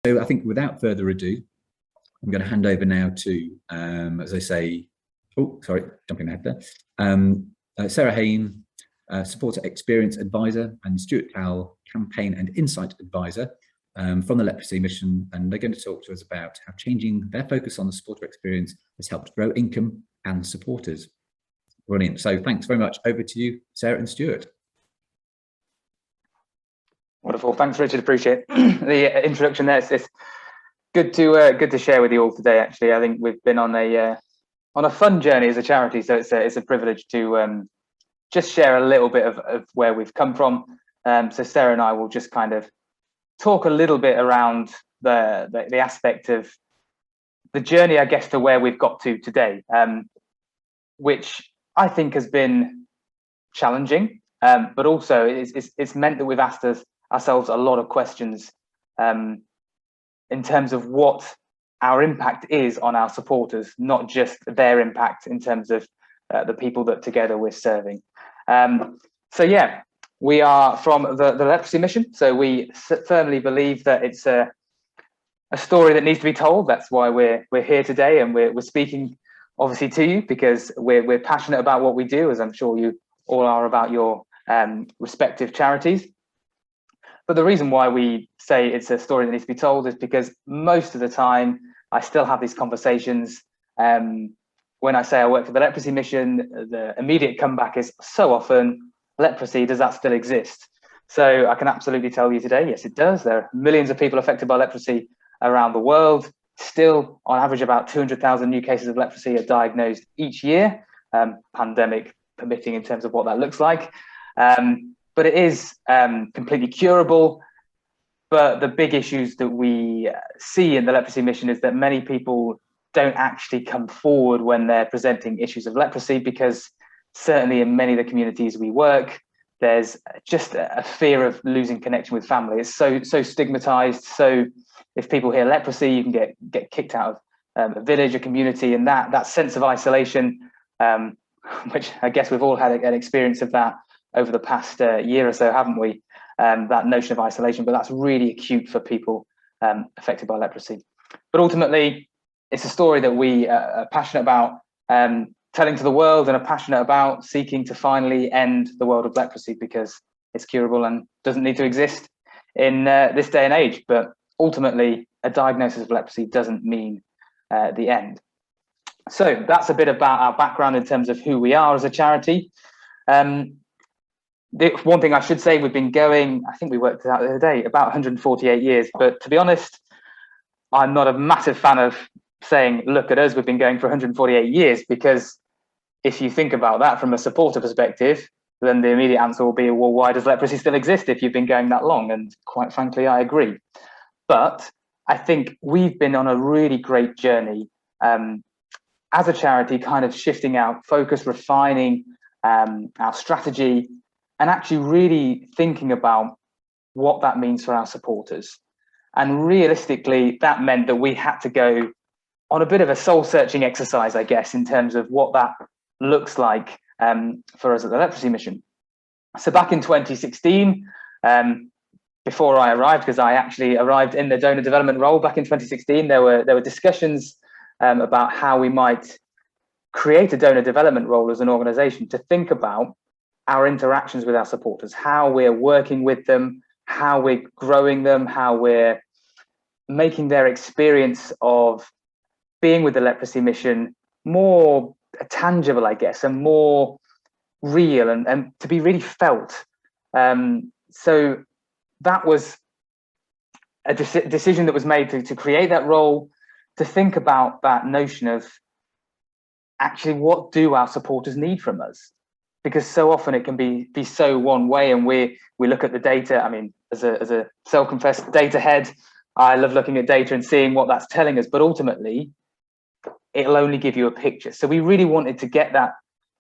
So I think without further ado, I'm going to hand over now to, as I say, oh, sorry, jumping ahead there, Sarah Haine, Supporter Experience Advisor, and Stuart Towell, Campaign and Insight Advisor from the Leprosy Mission. And they're going to talk to us about how changing their focus on the supporter experience has helped grow income and supporters. Brilliant. So thanks very much. Over to you, Sarah and Stuart. Wonderful. Thanks, Richard. Appreciate the introduction there. It's good to share with you all today. Actually, I think we've been on a fun journey as a charity, so it's a privilege to just share a little bit of where we've come from. So Sarah and I will just kind of talk a little bit around the aspect of the journey, I guess, to where we've got to today, which I think has been challenging, but also it's meant that we've asked ourselves a lot of questions in terms of what our impact is on our supporters, not just their impact in terms of the people that together we're serving. So yeah, we are from the Leprosy Mission. So we firmly believe that it's a story that needs to be told. That's why we're here today, and we're speaking obviously to you because we're passionate about what we do, as I'm sure you all are about your respective charities. But the reason why we say it's a story that needs to be told is because most of the time I still have these conversations. When I say I work for the Leprosy Mission, the immediate comeback is so often, leprosy, does that still exist? So I can absolutely tell you today, yes, it does. There are millions of people affected by leprosy around the world. Still, on average, about 200,000 new cases of leprosy are diagnosed each year, pandemic permitting in terms of what that looks like. But it is completely curable. But the big issues that we see in the Leprosy Mission is that many people don't actually come forward when they're presenting issues of leprosy, because certainly in many of the communities we work, there's just a fear of losing connection with family. It's so stigmatized. So if people hear leprosy, you can get kicked out of a village, a community, and that sense of isolation, which I guess we've all had an experience of that over the past year or so, haven't we? That notion of isolation, but that's really acute for people affected by leprosy. But ultimately, it's a story that we are passionate about telling to the world, and are passionate about seeking to finally end the world of leprosy, because it's curable and doesn't need to exist in this day and age. But ultimately, a diagnosis of leprosy doesn't mean the end. So that's a bit about our background in terms of who we are as a charity. The one thing I should say, we've been going, I think we worked it out the other day, about 148 years. But to be honest, I'm not a massive fan of saying, look at us, we've been going for 148 years, because if you think about that from a supporter perspective, then the immediate answer will be, well, why does leprosy still exist if you've been going that long? And quite frankly, I agree. But I think we've been on a really great journey as a charity, kind of shifting our focus, refining our strategy, and actually really thinking about what that means for our supporters. And realistically, that meant that we had to go on a bit of a soul-searching exercise, I guess, in terms of what that looks like for us at the Leprosy Mission. So back in 2016, before I arrived, because I actually arrived in the donor development role back in 2016, there were discussions about how we might create a donor development role as an organization, to think about our interactions with our supporters, how we're working with them, how we're growing them, how we're making their experience of being with the Leprosy Mission more tangible, I guess, and more real, and to be really felt. So that was a decision that was made to create that role, to think about that notion of actually what do our supporters need from us? Because so often it can be so one way, and we look at the data. I mean, as a self-confessed data head, I love looking at data and seeing what that's telling us, but ultimately it'll only give you a picture. So we really wanted to get that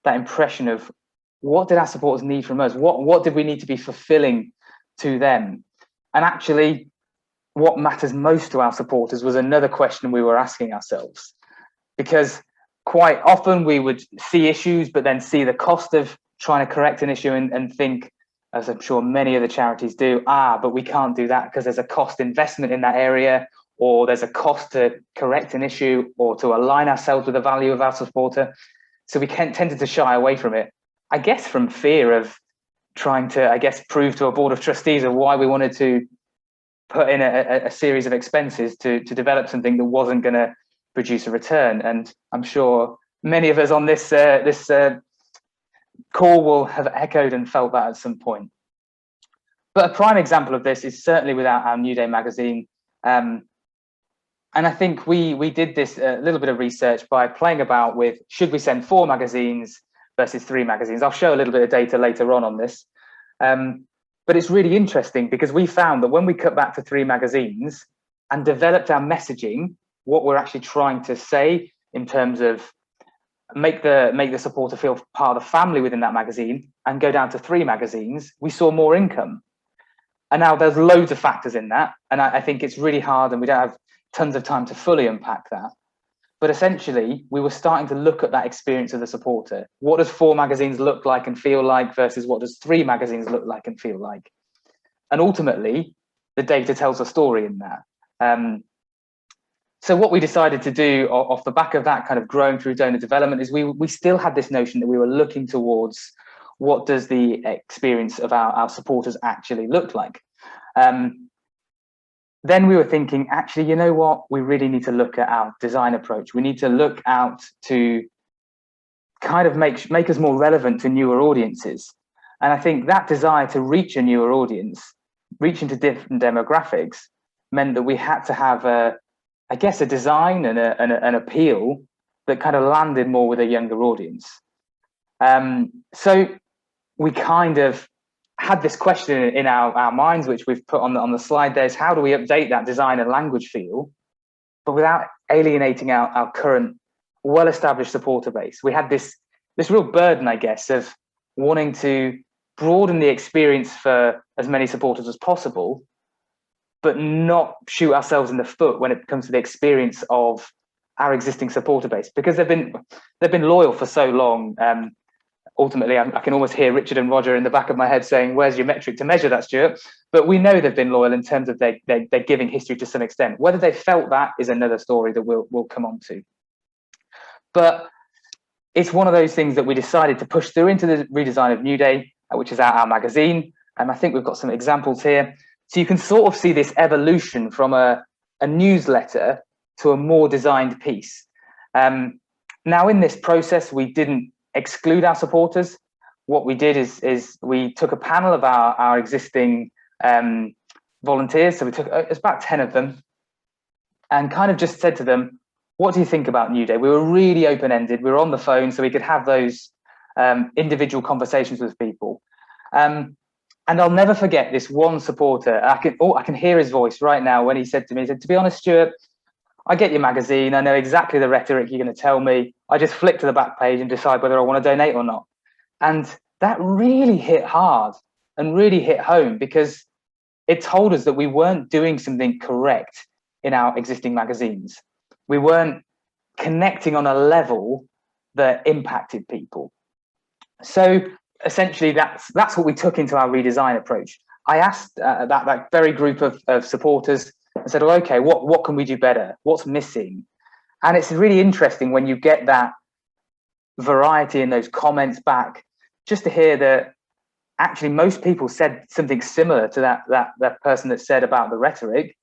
impression of what did our supporters need from us? What did we need to be fulfilling to them? And actually, what matters most to our supporters was another question we were asking ourselves, because quite often we would see issues, but then see the cost of trying to correct an issue and think, as I'm sure many of the charities do, but we can't do that because there's a cost investment in that area, or there's a cost to correct an issue or to align ourselves with the value of our supporter. So we tended to shy away from it, I guess from fear of trying to, I guess, prove to a board of trustees of why we wanted to put in a series of expenses to develop something that wasn't going to produce a return. And I'm sure many of us on this call will have echoed and felt that at some point. But a prime example of this is certainly with our New Day magazine. And I think we did this a little bit of research by playing about with, should we send 4 magazines versus 3 magazines? I'll show a little bit of data later on this. But it's really interesting because we found that when we cut back to 3 magazines and developed our messaging, what we're actually trying to say in terms of make the supporter feel part of the family within that magazine, and go down to 3 magazines, we saw more income. And now there's loads of factors in that. And I think it's really hard, and we don't have tons of time to fully unpack that. But essentially, we were starting to look at that experience of the supporter. What does 4 magazines look like and feel like versus what does 3 magazines look like and feel like? And ultimately, the data tells a story in that. So what we decided to do off the back of that kind of growing through donor development is we still had this notion that we were looking towards what does the experience of our supporters actually look like. Then we were thinking, actually, you know what? We really need to look at our design approach. We need to look out to kind of make us more relevant to newer audiences. And I think that desire to reach a newer audience, reach into different demographics, meant that we had to have a design and an appeal that kind of landed more with a younger audience. So we kind of had this question in our minds, which we've put on the slide there, is how do we update that design and language feel, but without alienating our current well-established supporter base? We had this real burden, I guess, of wanting to broaden the experience for as many supporters as possible, but not shoot ourselves in the foot when it comes to the experience of our existing supporter base, because they've been loyal for so long. Ultimately, I can almost hear Richard and Roger in the back of my head saying, where's your metric to measure that, Stuart? But we know they've been loyal in terms of their giving history to some extent. Whether they felt that is another story that we'll come on to. But it's one of those things that we decided to push through into the redesign of New Day, which is our magazine. And I think we've got some examples here. So you can sort of see this evolution from a newsletter to a more designed piece. Now, in this process, we didn't exclude our supporters. What we did is we took a panel of our existing volunteers. So we took, it's about 10 of them, and kind of just said to them, what do you think about New Day? We were really open-ended. We were on the phone, so we could have those individual conversations with people. And I'll never forget this one supporter. I can hear his voice right now when he said to me, he said, to be honest, Stuart, I get your magazine. I know exactly the rhetoric you're going to tell me. I just flick to the back page and decide whether I want to donate or not. And that really hit hard and really hit home, because it told us that we weren't doing something correct in our existing magazines. We weren't connecting on a level that impacted people. So essentially, that's what we took into our redesign approach. I asked that very group of supporters and said, well, okay, what can we do better? What's missing? And it's really interesting when you get that variety in those comments back, just to hear that actually most people said something similar to that person that said about the rhetoric,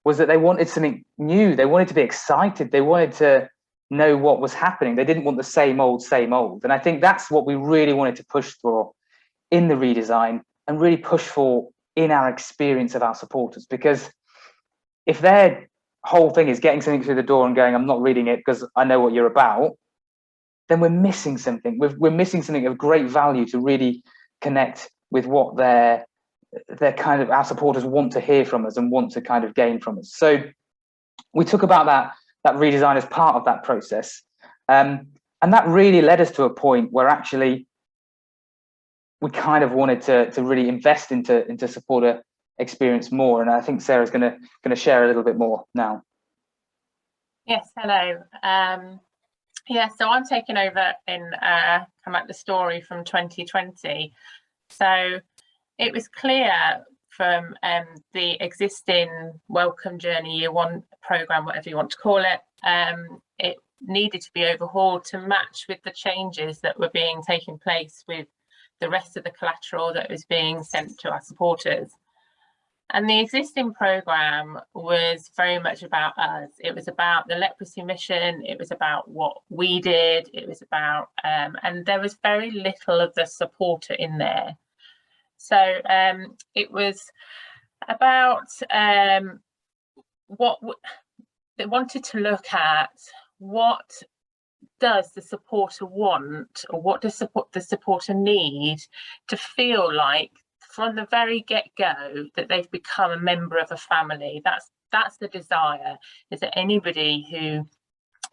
was that they wanted something new. They wanted to be excited. They wanted to know what was happening. They didn't want the same old, same old. And I think that's what we really wanted to push for in the redesign, and really push for in our experience of our supporters. Because if their whole thing is getting something through the door and going, I'm not reading it because I know what you're about, then we're missing something. We're missing something of great value to really connect with what their kind of our supporters want to hear from us and want to kind of gain from us. So we took about that redesign as part of that process. And that really led us to a point where actually we kind of wanted to really invest into supporter experience more. And I think Sarah's going to share a little bit more now. Yes, hello. Yeah, so I'm taking over in come at the story from 2020. So it was clear from the existing Welcome Journey Year 1 programme, whatever you want to call it, it needed to be overhauled to match with the changes that were being taking place with the rest of the collateral that was being sent to our supporters. And the existing programme was very much about us. It was about the Leprosy Mission. It was about what we did. It was about, and there was very little of the supporter in there. So it was about what they wanted to look at. What does the supporter want, or what does the supporter need to feel like from the very get-go that they've become a member of a family? That's the desire, is that anybody who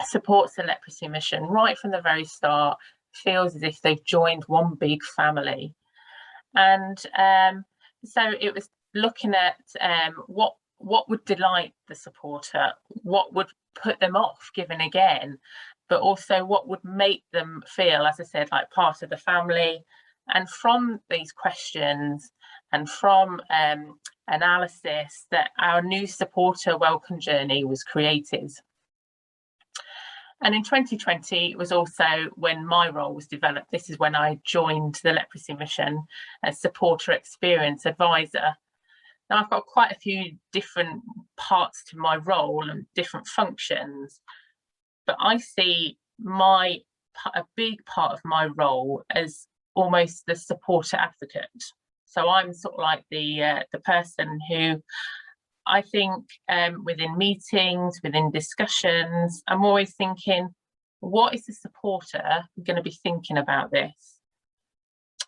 supports the Leprosy Mission right from the very start feels as if they've joined one big family. And so it was looking at what would delight the supporter, what would put them off giving again, but also what would make them feel, as I said, like part of the family. And from these questions and from analysis, that our new supporter welcome journey was created. And in 2020 was also when my role was developed. This is when I joined the Leprosy Mission as supporter experience advisor. Now, I've got quite a few different parts to my role and different functions, but I see a big part of my role as almost the supporter advocate. So I'm sort of like the person who, I think, within meetings, within discussions, I'm always thinking, what is the supporter going to be thinking about this?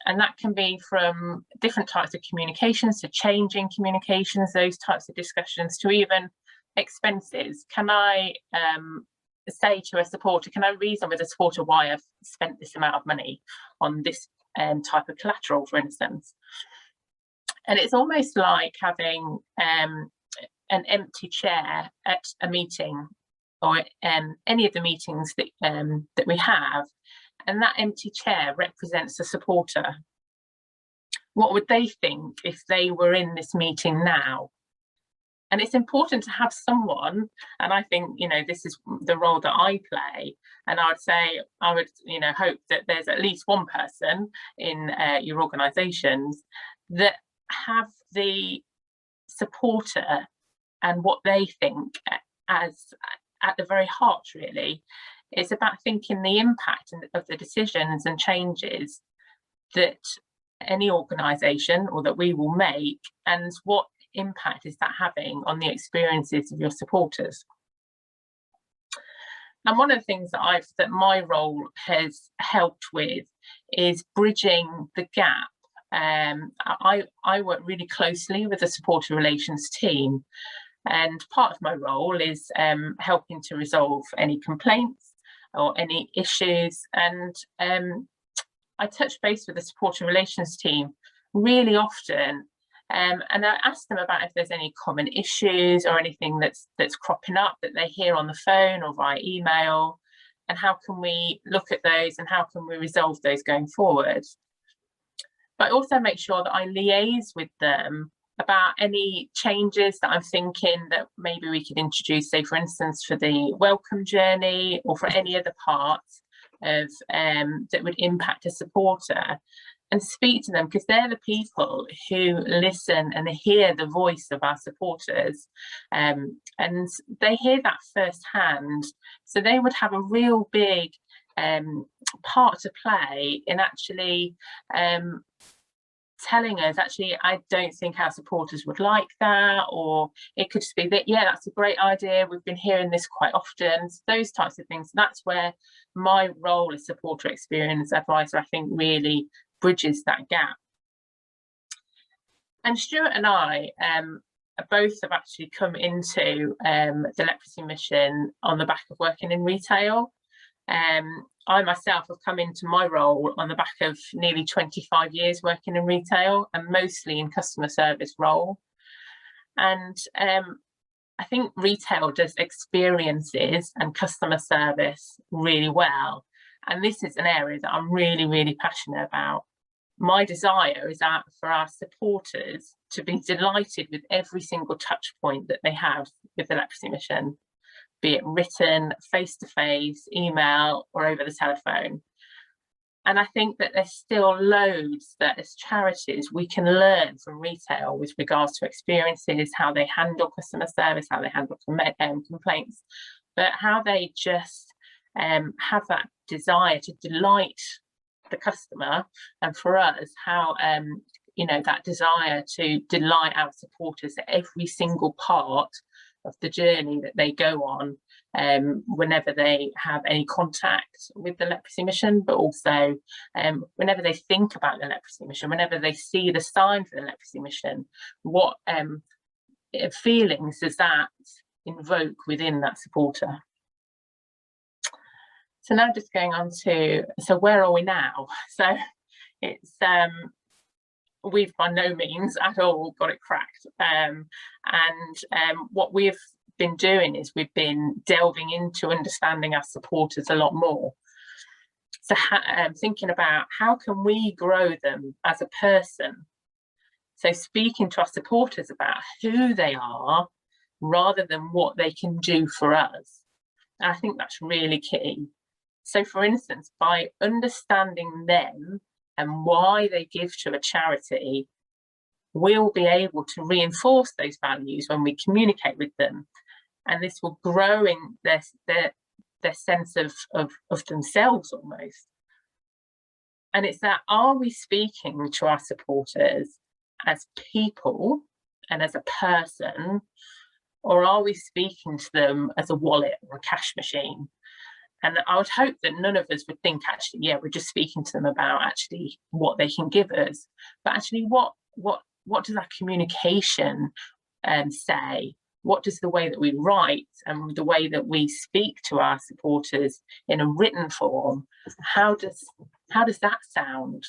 And that can be from different types of communications to changing communications, those types of discussions, to even expenses. Can I say to a supporter, can I reason with a supporter why I've spent this amount of money on this type of collateral, for instance? And it's almost like having an empty chair at a meeting, or any of the meetings that we have, and that empty chair represents a supporter. What would they think if they were in this meeting now? And it's important to have someone, and I think, you know, this is the role that I play, and I would say, I would, you know, hope that there's at least one person in your organisations that have the supporter and what they think as at the very heart, really. It's about thinking the impact of the decisions and changes that any organisation or that we will make, and what impact is that having on the experiences of your supporters. And one of the things that my role has helped with is bridging the gap. I work really closely with the supporter relations team, and part of my role is helping to resolve any complaints or any issues. And I touch base with the supporter relations team really often, and I ask them about if there's any common issues or anything that's cropping up that they hear on the phone or via email, and how can we look at those and how can we resolve those going forward. But I also make sure that I liaise with them about any changes that I'm thinking that maybe we could introduce, say, for instance, for the welcome journey or for any other parts of that would impact a supporter, and speak to them, because they're the people who listen and hear the voice of our supporters, and they hear that firsthand. So they would have a real big part to play in actually telling us, actually, I don't think our supporters would like that, or it could just be that, yeah, that's a great idea, we've been hearing this quite often. So those types of things. That's where my role as supporter experience advisor, I think, really bridges that gap. And Stuart and I both have actually come into the Leprosy Mission on the back of working in retail. I myself have come into my role on the back of nearly 25 years working in retail, and mostly in customer service role. And I think retail does experiences and customer service really well. And this is an area that I'm really, really passionate about. my desire is that for our supporters to be delighted with every single touch point that they have with the Leprosy Mission, be it written, face-to-face, email, or over the telephone. And I think that there's still loads that as charities we can learn from retail with regards to experiences, how they handle customer service, how they handle complaints, but how they just have that desire to delight the customer, and for us, how you know, that desire to delight our supporters at every single part of the journey that they go on, whenever they have any contact with the Leprosy Mission, but also whenever they think about the Leprosy Mission, whenever they see the sign for the Leprosy Mission, what feelings does that invoke within that supporter? So now just going on to, so where are we now? So it's, we've by no means at all got it cracked. What we've been doing is we've been delving into understanding our supporters a lot more. So thinking about how can we grow them as a person? So speaking to our supporters about who they are rather than what they can do for us. And I think that's really key. So for instance, by understanding them and why they give to a charity, we'll be able to reinforce those values when we communicate with them. And this will grow in their sense of themselves almost. And it's that, are we speaking to our supporters as people and as a person, or are we speaking to them as a wallet or a cash machine? And I would hope that none of us would think, actually, yeah, we're just speaking to them about actually what they can give us, but actually what does our communication say? What does the way that we write and the way that we speak to our supporters in a written form, how does that sound?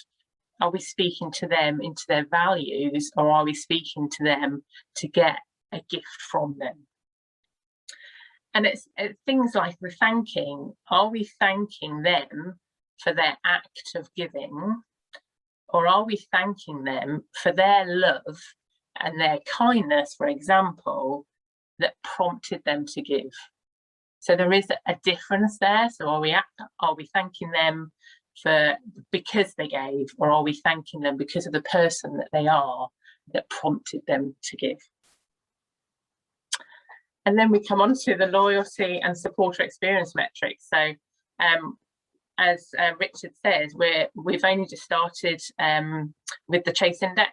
Are we speaking to them into their values, or are we speaking to them to get a gift from them? And it's things like the thanking. Are we thanking them for their act of giving, or are we thanking them for their love and their kindness, for example, that prompted them to give? So there is a difference there. So are we thanking them because they gave, or are we thanking them because of the person that they are that prompted them to give? And then we come on to the loyalty and supporter experience metrics. So as Richard says, we've only just started with the Chase Index,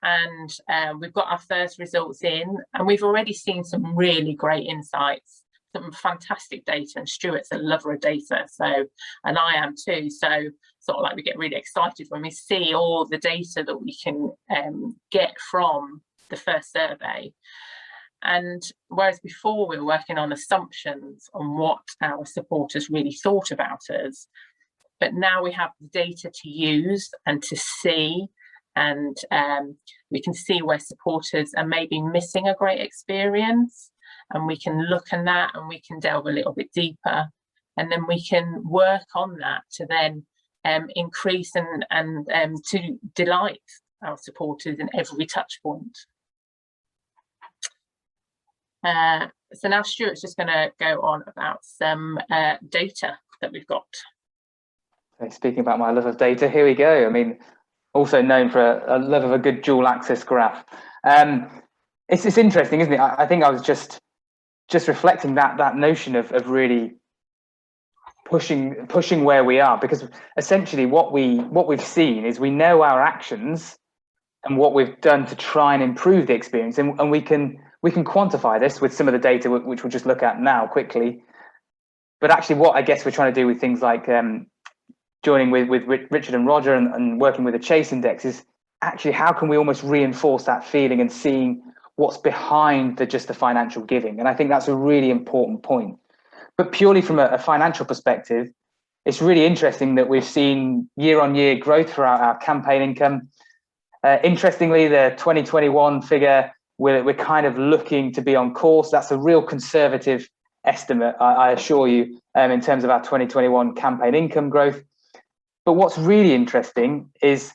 and we've got our first results in, and we've already seen some really great insights, some fantastic data, and Stuart's a lover of data, so, and I am too, so sort of like we get really excited when we see all the data that we can get from the first survey. And whereas before we were working on assumptions on what our supporters really thought about us, but now we have the data to use and to see, and we can see where supporters are maybe missing a great experience, and we can look at that and we can delve a little bit deeper, and then we can work on that to then increase and to delight our supporters in every touch point. So now Stuart's just going to go on about some data that we've got. So speaking about my love of data, here we go. I mean, also known for a love of a good dual axis graph. It's interesting, isn't it? I think I was just reflecting that notion of really pushing where we are, because essentially what we've seen is we know our actions and what we've done to try and improve the experience, and we can quantify this with some of the data which we'll just look at now quickly. But actually what I guess we're trying to do with things like joining with Richard and Roger and working with the Chase Index is actually how can we almost reinforce that feeling and seeing what's behind just the financial giving. And I think that's a really important point. But purely from a financial perspective, it's really interesting that we've seen year-on-year growth for our campaign income. Interestingly, the 2021 figure, we're kind of looking to be on course. That's a real conservative estimate, I assure you, in terms of our 2021 campaign income growth. But what's really interesting is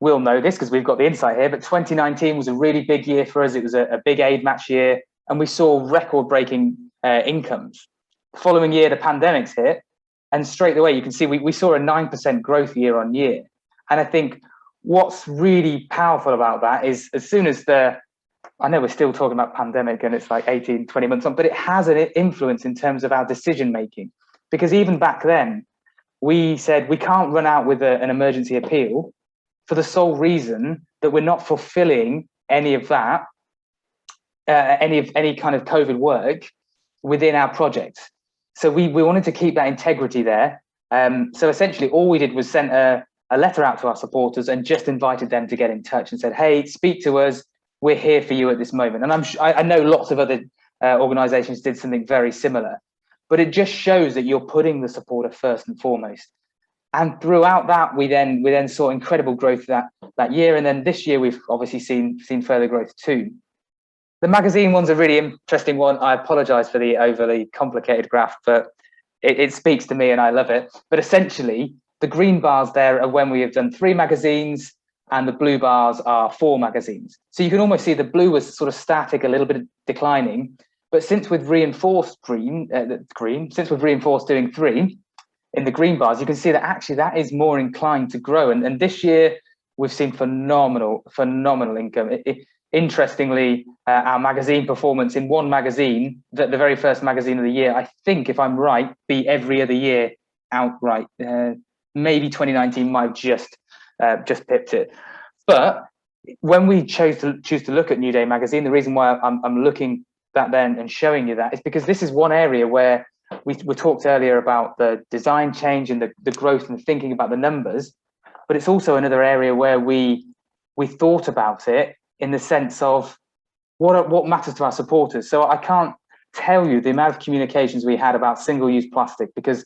we'll know this because we've got the insight here, but 2019 was a really big year for us. It was a big aid match year, and we saw record-breaking incomes. The following year, the pandemic's hit, and straight away you can see we saw a 9% growth year on year. And I think what's really powerful about that is, as soon as I know we're still talking about pandemic and it's like 18, 20 months on, but it has an influence in terms of our decision making. Because even back then, we said we can't run out with an emergency appeal for the sole reason that we're not fulfilling any of that, any kind of COVID work within our project. So we wanted to keep that integrity there. So essentially all we did was sent a letter out to our supporters and just invited them to get in touch and said, hey, speak to us. We're here for you at this moment. And I know lots of other organizations did something very similar, but it just shows that you're putting the supporter first and foremost. And throughout that, we then saw incredible growth that year. And then this year, we've obviously seen further growth too. The magazine one's a really interesting one. I apologize for the overly complicated graph, but it speaks to me and I love it. But essentially, the green bars there are when we have done 3 magazines, and the blue bars are 4 magazines. So you can almost see the blue was sort of static, a little bit declining. But since we've reinforced since we've reinforced doing 3 in the green bars, you can see that actually that is more inclined to grow. And this year we've seen phenomenal income. Interestingly, our magazine performance in one magazine, the very first magazine of the year, I think, if I'm right, beat every other year outright. Maybe 2019 might have just pipped it. But when we choose to look at New Day magazine, the reason why I'm looking that then and showing you that is because this is one area where we talked earlier about the design change and the growth and thinking about the numbers, but it's also another area where we thought about it in the sense of what matters to our supporters. So I can't tell you the amount of communications we had about single-use plastic, because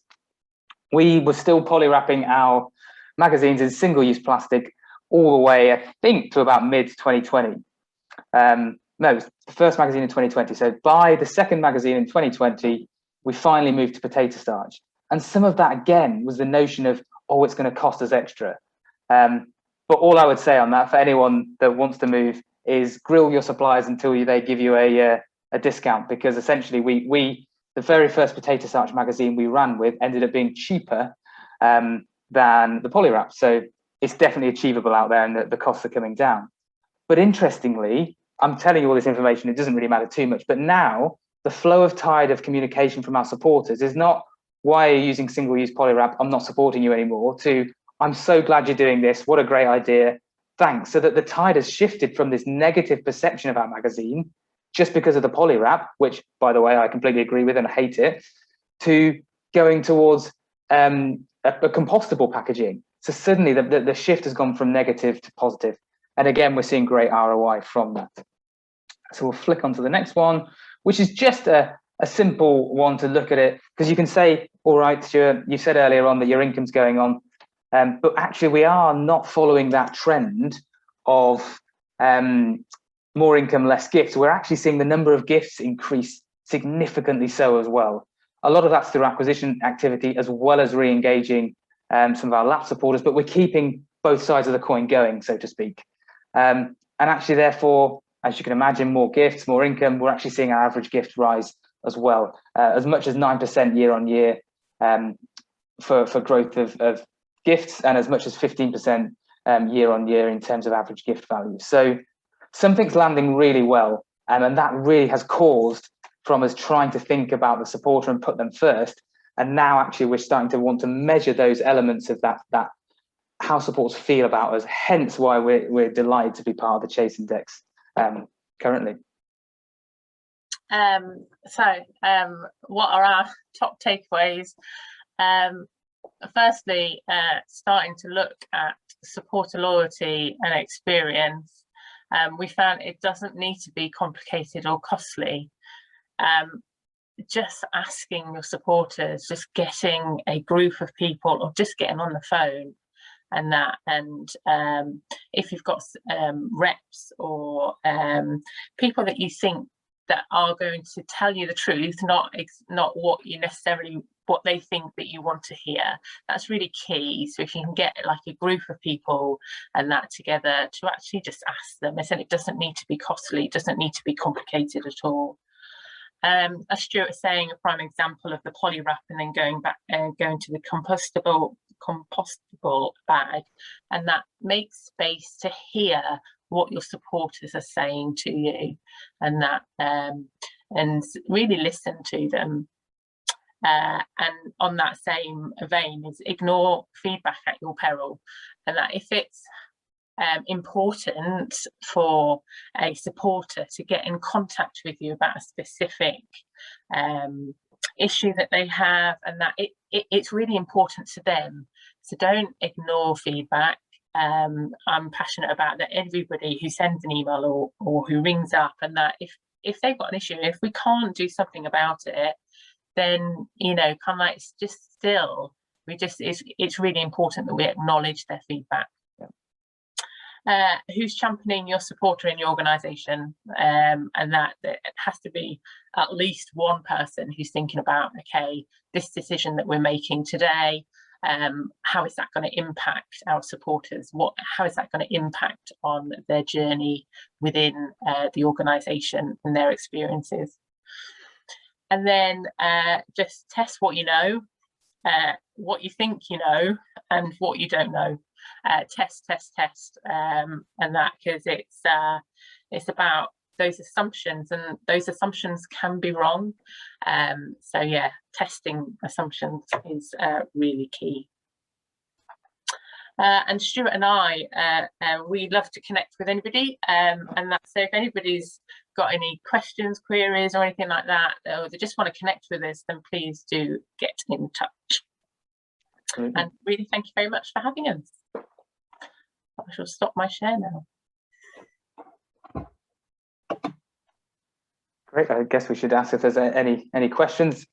we were still polywrapping our magazines in single-use plastic all the way, I think, to about mid-2020. No, it was the first magazine in 2020. So by the second magazine in 2020, we finally moved to potato starch. And some of that, again, was the notion of, oh, it's going to cost us extra. But all I would say on that, for anyone that wants to move, is grill your suppliers until they give you a discount, because essentially the very first potato starch magazine we ran with ended up being cheaper than the polywrap. So it's definitely achievable out there, and the costs are coming down. But interestingly, I'm telling you all this information, it doesn't really matter too much, but now the flow of tide of communication from our supporters is not, why are you using single-use polywrap? I'm not supporting you anymore, to, I'm so glad you're doing this. What a great idea. Thanks. So that the tide has shifted from this negative perception of our magazine, just because of the polywrap, which, by the way, I completely agree with and I hate it, to going towards a compostable packaging. So suddenly the shift has gone from negative to positive. And again, we're seeing great ROI from that. So we'll flick on to the next one, which is just a simple one to look at it, because you can say, all right, Stuart, you said earlier on that your income's going on, but actually we are not following that trend of more income, less gifts. We're actually seeing the number of gifts increase significantly so as well. A lot of that's through acquisition activity, as well as re-engaging some of our lap supporters, but we're keeping both sides of the coin going, so to speak. And actually, therefore, as you can imagine, more gifts, more income, we're actually seeing our average gift rise as well, as much as 9% year on year for growth of gifts, and as much as 15% year on year in terms of average gift value. So something's landing really well, and that really has caused from us trying to think about the supporter and put them first. And now actually we're starting to want to measure those elements of that how supporters feel about us, hence why we're delighted to be part of the Chase Index currently. What are our top takeaways? Firstly, starting to look at supporter loyalty and experience. We found it doesn't need to be complicated or costly. Just asking your supporters, just getting a group of people, or just getting on the phone and that, and if you've got reps or people that you think that are going to tell you the truth, not what you necessarily, what they think that you want to hear. That's really key. So if you can get like a group of people and that together to actually just ask them, it doesn't need to be costly, it doesn't need to be complicated at all. As Stuart was saying, a prime example of the poly wrap and then going to the compostable bag, and that makes space to hear what your supporters are saying to you, and that and really listen to them. And on that same vein is ignore feedback at your peril, and that if it's important for a supporter to get in contact with you about a specific issue that they have, and that it's really important to them, so don't ignore feedback. I'm passionate about that everybody who sends an email or who rings up, and that if they've got an issue, if we can't do something about it, then kind of like it's just still it's really important that we acknowledge their feedback. Who's championing your supporter in your organisation, and that it has to be at least one person who's thinking about, okay, this decision that we're making today, how is that going to impact our supporters? How is that going to impact on their journey within the organisation and their experiences? And then just test what you know, what you think you know, and what you don't know. Test, and that, because it's about those assumptions, and those assumptions can be wrong. So yeah, testing assumptions is really key. And Stuart and I, we love to connect with anybody, and that's, so if anybody's got any questions, queries, or anything like that, or they just want to connect with us, then please do get in touch. Mm-hmm. And really, thank you very much for having us. I shall stop my share now. Great. I guess we should ask if there's any questions.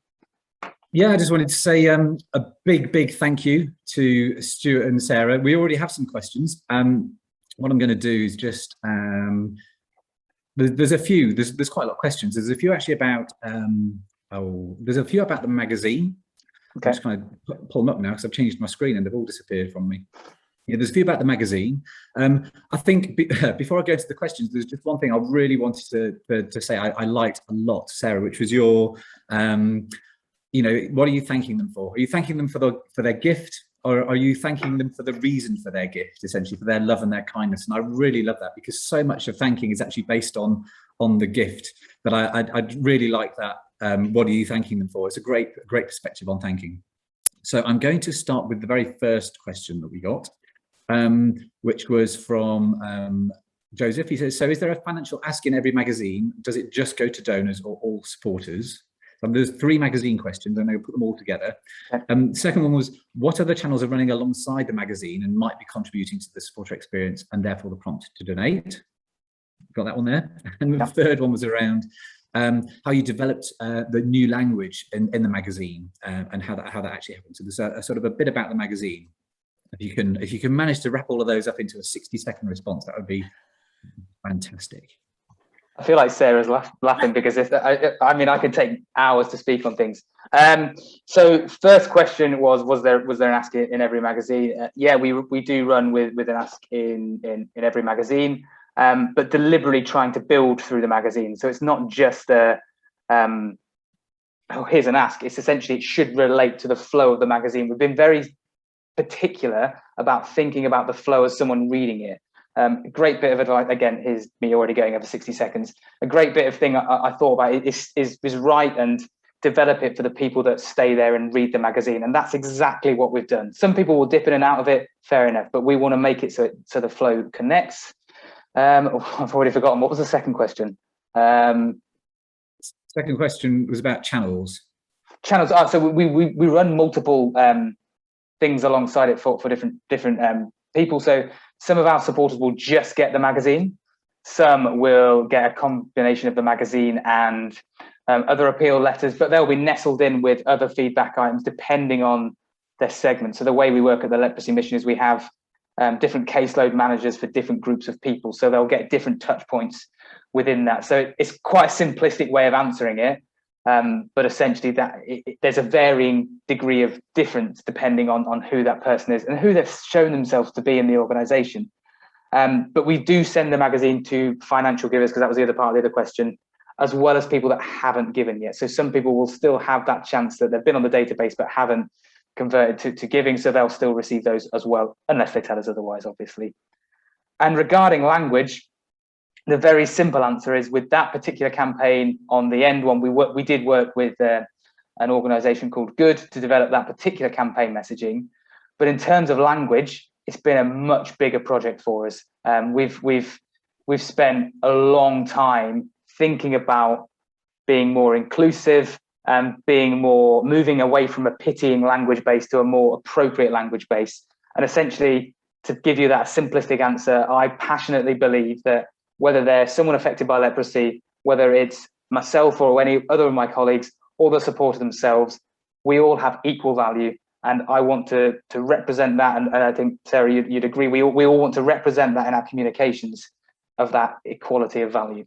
Yeah, I just wanted to say a big thank you to Stuart and Sarah. We already have some questions. What I'm going to do is just there's a few. There's quite a lot of questions. There's a few actually about there's a few about the magazine. Okay. I'm just kind of pull them up now because I've changed my screen and they've all disappeared from me. Yeah, there's a few about the magazine. I think before I go to the questions, there's just one thing I really wanted to say I liked a lot, Sarah, which was your, what are you thanking them for? Are you thanking them for their gift, or are you thanking them for the reason for their gift, essentially for their love and their kindness? And I really love that, because so much of thanking is actually based on the gift. But I'd really like that. What are you thanking them for? It's a great perspective on thanking. So I'm going to start with the very first question that we got. Which was from Joseph. He says, so is there a financial ask in every magazine? Does it just go to donors or all supporters? There's 3 magazine questions, and I'll put them all together. Second one was, what other channels are running alongside the magazine and might be contributing to the supporter experience and therefore the prompt to donate? Got that one there. And the third one was around how you developed the new language in the magazine, and how that actually happened. So there's a sort of a bit about the magazine. If you can manage to wrap all of those up into a 60-second response, that would be fantastic. I feel like Sarah's laughing because I could take hours to speak on things. So first question was there an ask in every magazine? Yeah, we do run with an ask in every magazine, but deliberately trying to build through the magazine. So it's not just here's an ask. It's essentially, it should relate to the flow of the magazine. We've been very particular about thinking about the flow as someone reading it. A great bit of advice, again, here's me already going over 60 seconds. A great bit of thing I thought about is write and develop it for the people that stay there and read the magazine. And that's exactly what we've done. Some people will dip in and out of it, fair enough, but we want to make it so the flow connects. I've already forgotten. What was the second question? Second question was about channels. Channels. So we run multiple things alongside it for different people. So some of our supporters will just get the magazine. Some will get a combination of the magazine and other appeal letters, but they'll be nestled in with other feedback items depending on their segment. So the way we work at the Leprosy Mission is we have different caseload managers for different groups of people. So they'll get different touch points within that. So it's quite a simplistic way of answering it, but essentially there's a varying degree of difference depending on who that person is and who they've shown themselves to be in the organisation. But we do send the magazine to financial givers, because that was the other part of the other question, as well as people that haven't given yet. So some people will still have that chance that they've been on the database but haven't converted to giving, so they'll still receive those as well, unless they tell us otherwise, obviously. And regarding language, the very simple answer is, with that particular campaign on the end one, we did work with an organisation called Good to develop that particular campaign messaging. But in terms of language, it's been a much bigger project for us. We've spent a long time thinking about being more inclusive and moving away from a pitying language base to a more appropriate language base. And essentially, to give you that simplistic answer, I passionately believe that whether they're someone affected by leprosy, whether it's myself or any other of my colleagues, or the supporter themselves, we all have equal value. And I want to represent that. And I think, Sarah, you'd agree, we all want to represent that in our communications, of that equality of value.